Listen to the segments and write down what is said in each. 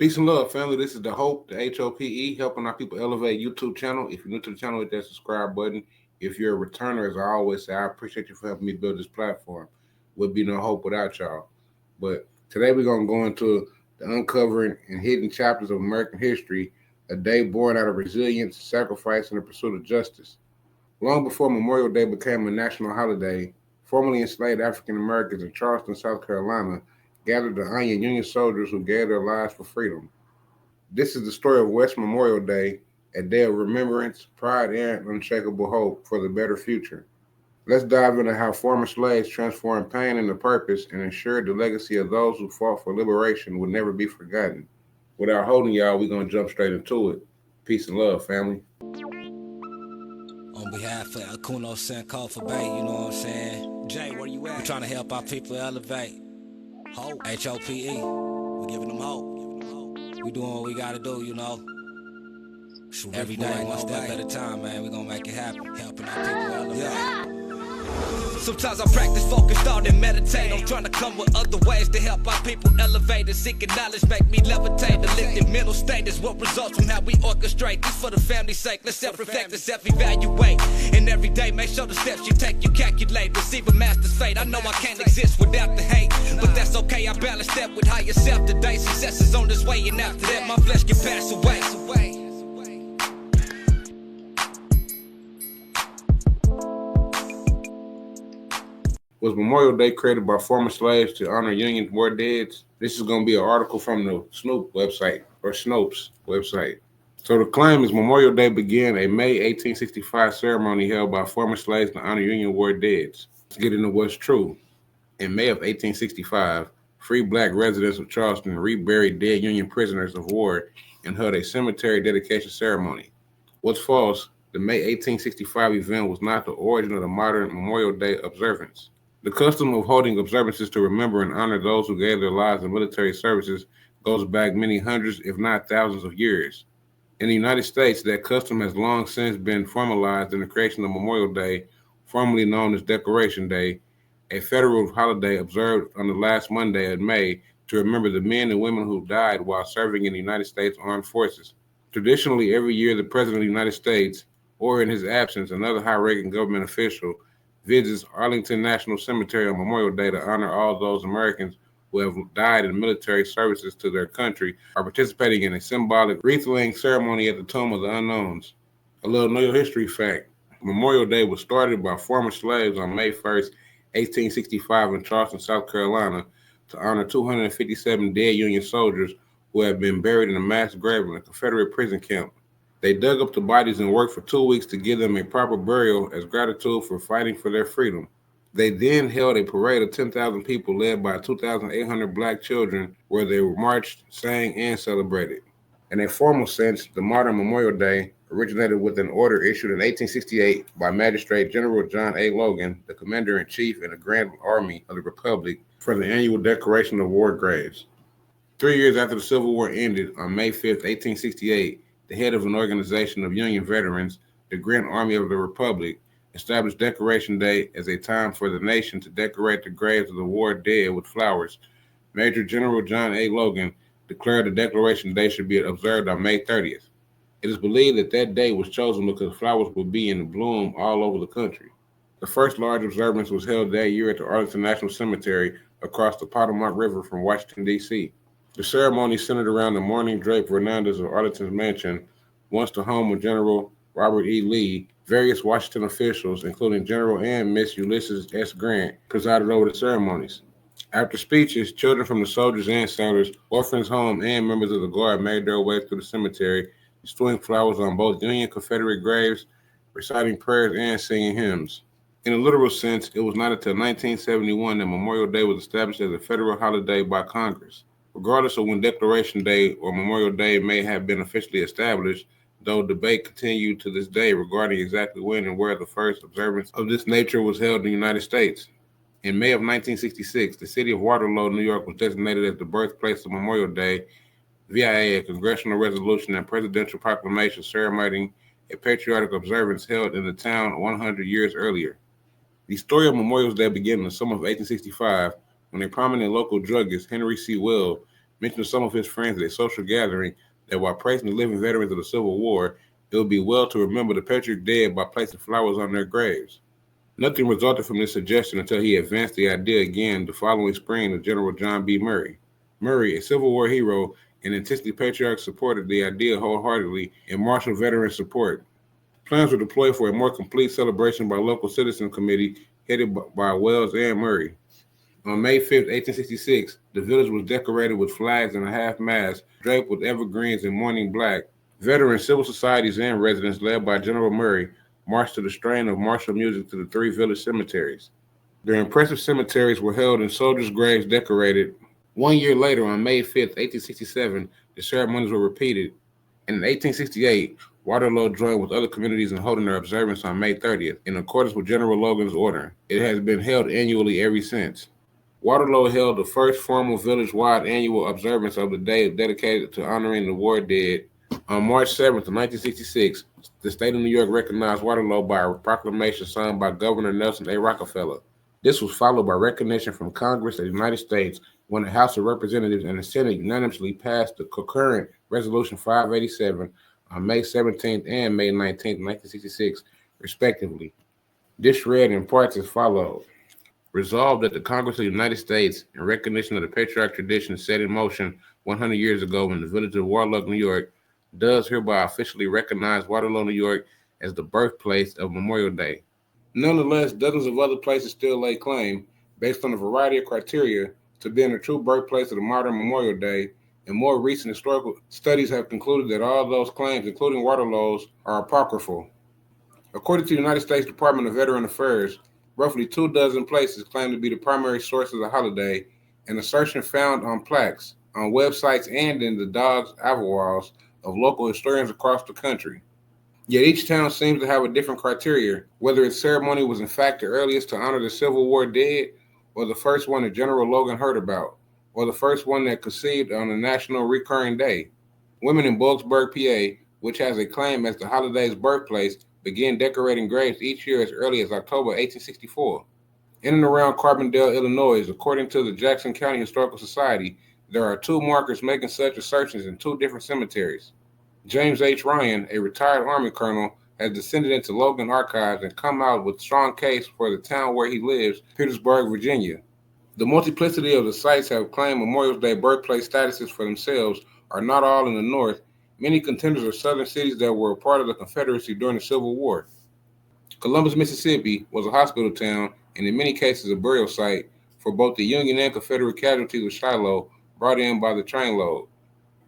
Peace and love, family. This is the Hope, the HOPE, helping our people elevate YouTube channel. If you're new to the channel, hit that subscribe button. If you're a returner, as I always say, I appreciate you for helping me build this platform. Would be no hope without y'all. But today we're going to go into the uncovering and hidden chapters of American history, a day born out of resilience, sacrifice, and the pursuit of justice. Long before Memorial Day became a national holiday, formerly enslaved African Americans in Charleston, South Carolina, gathered to honor Union soldiers who gave their lives for freedom. This is the story of West Memorial Day, a day of remembrance, pride, and unshakable hope for the better future. Let's dive into how former slaves transformed pain into purpose and ensured the legacy of those who fought for liberation would never be forgotten. Without holding y'all, we're going to jump straight into it. Peace and love, family. On behalf of Akuno Sankofa Bay, you know what I'm saying? Jay, where you at? We're trying to help our people elevate. Hope. HOPE. We're giving them hope. We doing what we gotta do, you know. Every day, one step at a time, man. We gonna make it happen. Helping our people elevate. Yeah. Sometimes I practice focus, thought, and meditate. I'm trying to come with other ways to help our people elevate and seeking knowledge, make me levitate. The lifted mental state is what results from how we orchestrate. This for the family's sake. Let's self-reflect and self-evaluate. And every day, make sure the steps you take, you calculate. Receive a master's fate. I know I can't exist without the hate, but that's okay. I balance that with higher self today. Success is on this way, and after that, my flesh can pass away. Was Memorial Day created by former slaves to honor Union war deads? This is going to be an article from the Snopes website. So the claim is Memorial Day began a May 1865 ceremony held by former slaves to honor Union war deads. Let's get into what's true. In May of 1865, free black residents of Charleston reburied dead Union prisoners of war and held a cemetery dedication ceremony. What's false? The May 1865 event was not the origin of the modern Memorial Day observance. The custom of holding observances to remember and honor those who gave their lives in military services goes back many hundreds, if not thousands of years. In the United States, that custom has long since been formalized in the creation of Memorial Day, formerly known as Decoration Day, a federal holiday observed on the last Monday in May to remember the men and women who died while serving in the United States Armed Forces. Traditionally, every year the President of the United States, or in his absence, another high-ranking government official, visits Arlington National Cemetery on Memorial Day to honor all those Americans who have died in military services to their country or participating in a symbolic wreath-laying ceremony at the Tomb of the Unknowns. A little know your history fact. Memorial Day was started by former slaves on May 1st, 1865 in Charleston, South Carolina to honor 257 dead Union soldiers who had been buried in a mass grave in a Confederate prison camp. They dug up the bodies and worked for 2 weeks to give them a proper burial as gratitude for fighting for their freedom. They then held a parade of 10,000 people led by 2,800 black children where they marched, sang, and celebrated. In a formal sense, the modern Memorial Day originated with an order issued in 1868 by Magistrate General John A. Logan, the Commander-in-Chief in the Grand Army of the Republic, for the annual decoration of war graves. 3 years after the Civil War ended, on May 5th, 1868, the head of an organization of Union veterans, the Grand Army of the Republic, established Decoration Day as a time for the nation to decorate the graves of the war dead with flowers. Major General John A. Logan declared the Decoration Day should be observed on May 30th. It is believed that that day was chosen because flowers would be in bloom all over the country. The first large observance was held that year at the Arlington National Cemetery across the Potomac River from Washington, D.C. The ceremony centered around the mourning draped verandas of Arlington's mansion, once the home of General Robert E. Lee. Various Washington officials, including General and Miss Ulysses S. Grant, presided over the ceremonies. After speeches, children from the soldiers and sailors, orphans' home, and members of the Guard made their way through the cemetery, bestowing flowers on both Union and Confederate graves, reciting prayers, and singing hymns. In a literal sense, it was not until 1971 that Memorial Day was established as a federal holiday by Congress. Regardless of when Decoration Day or Memorial Day may have been officially established, though debate continued to this day regarding exactly when and where the first observance of this nature was held in the United States. In May of 1966, the city of Waterloo, New York, was designated as the birthplace of Memorial Day via a congressional resolution and presidential proclamation celebrating a patriotic observance held in the town 100 years earlier. The story of Memorial Day began in the summer of 1865 when a prominent local druggist, Henry C. Will, mentioned to some of his friends at a social gathering that while praising the living veterans of the Civil War, it would be well to remember the patriotic dead by placing flowers on their graves. Nothing resulted from this suggestion until he advanced the idea again the following spring to General John B. Murray. Murray, a Civil War hero and intensely patriotic, supported the idea wholeheartedly and marshaled veteran support. Plans were deployed for a more complete celebration by local citizen committee headed by Wells and Murray. On May 5th, 1866, the village was decorated with flags and a half-mast draped with evergreens in mourning black. Veteran civil societies and residents, led by General Murray, marched to the strain of martial music to the three village cemeteries. Their impressive cemeteries were held in soldiers' graves decorated. 1 year later, on May 5th, 1867, the ceremonies were repeated. And in 1868, Waterloo joined with other communities in holding their observance on May 30th, in accordance with General Logan's order. It has been held annually ever since. Waterloo held the first formal village-wide annual observance of the day dedicated to honoring the war dead. On March 7th, 1966, the state of New York recognized Waterloo by a proclamation signed by Governor Nelson A. Rockefeller. This was followed by recognition from Congress of the United States when the House of Representatives and the Senate unanimously passed the concurrent Resolution 587 on May 17th and May 19th, 1966, respectively. This read in parts as follows. Resolved that the Congress of the United States, in recognition of the patriotic tradition set in motion 100 years ago in the village of Waterloo, New York, does hereby officially recognize Waterloo, New York as the birthplace of Memorial Day. Nonetheless, dozens of other places still lay claim, based on a variety of criteria, to being the true birthplace of the modern Memorial Day, and more recent historical studies have concluded that all those claims, including Waterloo's, are apocryphal. According to the United States Department of Veteran Affairs, roughly 24 places claim to be the primary source of the holiday, an assertion found on plaques, on websites, and in the dogs' avoirs of local historians across the country. Yet each town seems to have a different criteria, whether its ceremony was in fact the earliest to honor the Civil War dead, or the first one that General Logan heard about, or the first one that conceived on a national recurring day. Women in Boalsburg, PA, which has a claim as the holiday's birthplace, began decorating graves each year as early as October 1864. In and around Carbondale, Illinois, according to the Jackson County Historical Society, there are two markers making such assertions in two different cemeteries. James H. Ryan, a retired Army colonel, has descended into Logan archives and come out with a strong case for the town where he lives, Petersburg, Virginia. The multiplicity of the sites have claimed Memorial Day birthplace statuses for themselves are not all in the North. Many contenders are southern cities that were a part of the Confederacy during the Civil War. Columbus, Mississippi was a hospital town and in many cases a burial site for both the Union and Confederate casualties of Shiloh brought in by the trainload.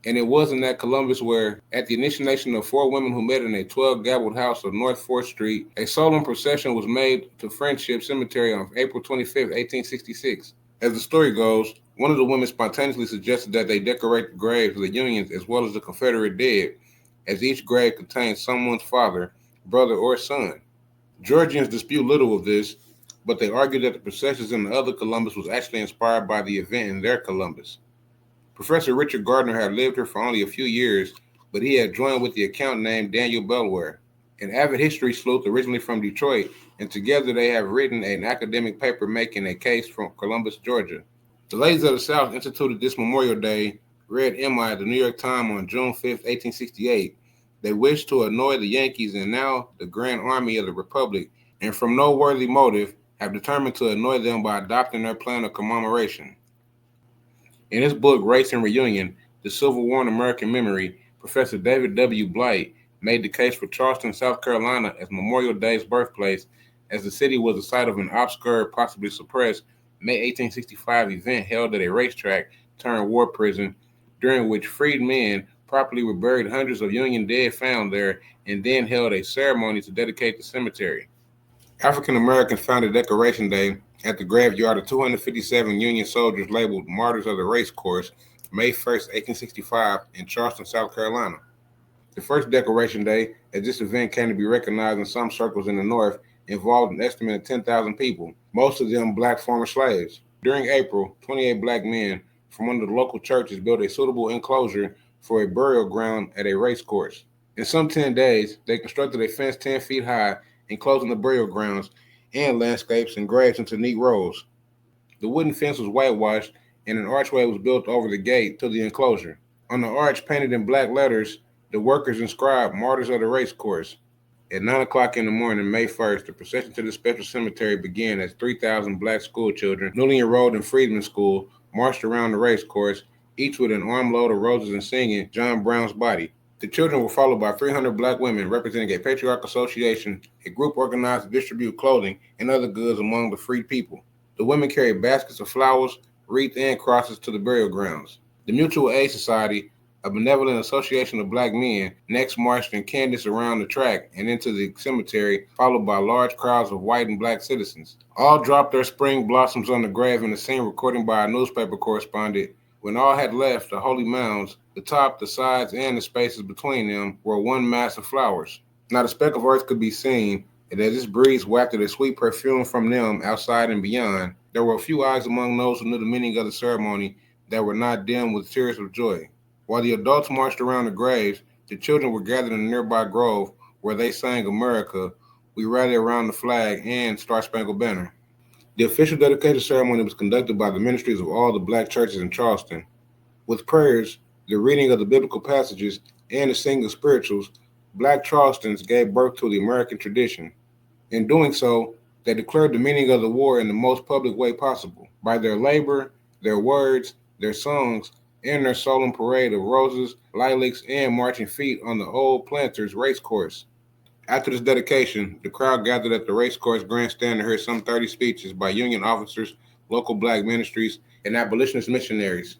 And it was in that Columbus where, at the initiation of 4 women who met in a 12-gabled house of North 4th Street, a solemn procession was made to Friendship Cemetery on April 25, 1866. As the story goes, one of the women spontaneously suggested that they decorate the graves of the Unions as well as the Confederate dead, as each grave contained someone's father, brother, or son. Georgians dispute little of this, but they argue that the processions in the other Columbus was actually inspired by the event in their Columbus. Professor Richard Gardner had lived here for only a few years, but he had joined with the account named Daniel Belware, an avid history sleuth originally from Detroit, and together they have written an academic paper making a case from Columbus, Georgia. The ladies of the South instituted this Memorial Day, read Emma at the New York Times on June 5, 1868. They wished to annoy the Yankees and now the Grand Army of the Republic, and from no worthy motive, have determined to annoy them by adopting their plan of commemoration. In his book, Race and Reunion, The Civil War in American Memory, Professor David W. Blight made the case for Charleston, South Carolina as Memorial Day's birthplace, as the city was the site of an obscure, possibly suppressed, May 1865 event held at a racetrack turned war prison, during which freed men properly were buried hundreds of Union dead found there, and then held a ceremony to dedicate the cemetery. African Americans founded Decoration Day at the graveyard of 257 Union soldiers labeled Martyrs of the Race Course, May 1, 1865, in Charleston, South Carolina. The first Decoration Day, as this event came to be recognized in some circles in the North, involved an estimate of 10,000 people, most of them black former slaves. During April, 28 black men from one of the local churches built a suitable enclosure for a burial ground at a race course. In some 10 days, they constructed a fence 10 feet high, enclosing the burial grounds and landscapes and graves into neat rows. The wooden fence was whitewashed and an archway was built over the gate to the enclosure. On the arch, painted in black letters, the workers inscribed "Martyrs of the Race Course." At 9 o'clock in the morning, May 1st, the procession to the special cemetery began as 3,000 black school children, newly enrolled in Freedman School, marched around the race course, each with an armload of roses and singing John Brown's Body. The children were followed by 300 black women representing a patriarch association, a group organized to distribute clothing and other goods among the freed people. The women carried baskets of flowers, wreaths, and crosses to the burial grounds. The Mutual Aid Society, a benevolent association of black men, next marched in canvas around the track and into the cemetery, followed by large crowds of white and black citizens. All dropped their spring blossoms on the grave in a scene recording by a newspaper correspondent. When all had left the holy mounds, the top, the sides, and the spaces between them were one mass of flowers. Not a speck of earth could be seen, and as this breeze wafted a sweet perfume from them outside and beyond, there were a few eyes among those who knew the meaning of the ceremony that were not dimmed with tears of joy. While the adults marched around the graves, the children were gathered in a nearby grove where they sang America, We Rally Around the Flag, and Star Spangled Banner. The official dedication ceremony was conducted by the ministries of all the black churches in Charleston. With prayers, the reading of the biblical passages, and the singing of spirituals, black Charlestons gave birth to the American tradition. In doing so, they declared the meaning of the war in the most public way possible, by their labor, their words, their songs, and their solemn parade of roses, lilacs, and marching feet on the old planters' race course. After this dedication, the crowd gathered at the racecourse grandstand to hear some 30 speeches by Union officers, local black ministries, and abolitionist missionaries.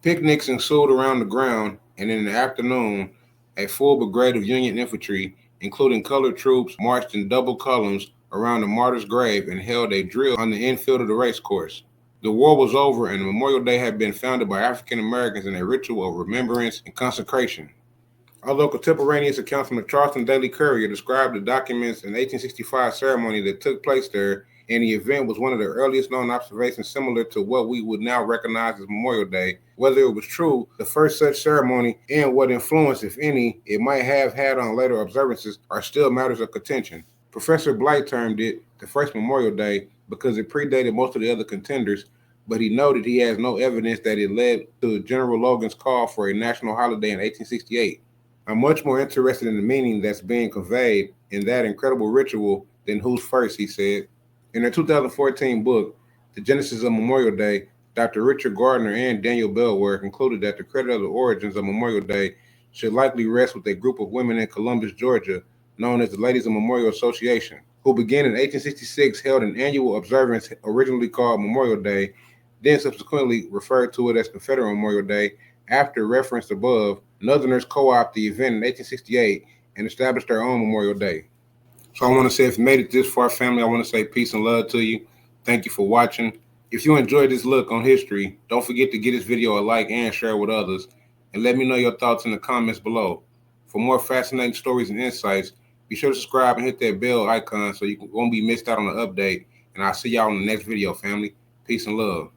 Picnics ensued around the ground, and in the afternoon, a full brigade of Union infantry, including colored troops, marched in double columns around the martyr's grave and held a drill on the infield of the racecourse. The war was over, and Memorial Day had been founded by African Americans in a ritual of remembrance and consecration. Although contemporaneous accounts from the Charleston Daily Courier described the documents in 1865 ceremony that took place there, and the event was one of the earliest known observations similar to what we would now recognize as Memorial Day. Whether it was true, the first such ceremony, and what influence, if any, it might have had on later observances are still matters of contention. Professor Blight termed it the first Memorial Day because it predated most of the other contenders, but he noted he has no evidence that it led to General Logan's call for a national holiday in 1868. I'm much more interested in the meaning that's being conveyed in that incredible ritual than who's first, he said. In their 2014 book, The Genesis of Memorial Day, Dr. Richard Gardner and Daniel Bellware concluded that the credit of the origins of Memorial Day should likely rest with a group of women in Columbus, Georgia, known as the Ladies of Memorial Association, who began in 1866, held an annual observance originally called Memorial Day, then subsequently referred to it as Confederate Memorial Day. After referenced above, Northerners co-opted the event in 1868 and established their own Memorial Day. So I want to say, if you made it this far, family, I want to say peace and love to you. Thank you for watching. If you enjoyed this look on history, don't forget to give this video a like and share with others. And let me know your thoughts in the comments below. For more fascinating stories and insights, be sure to subscribe and hit that bell icon so you won't be missed out on the update. And I'll see y'all in the next video, family. Peace and love.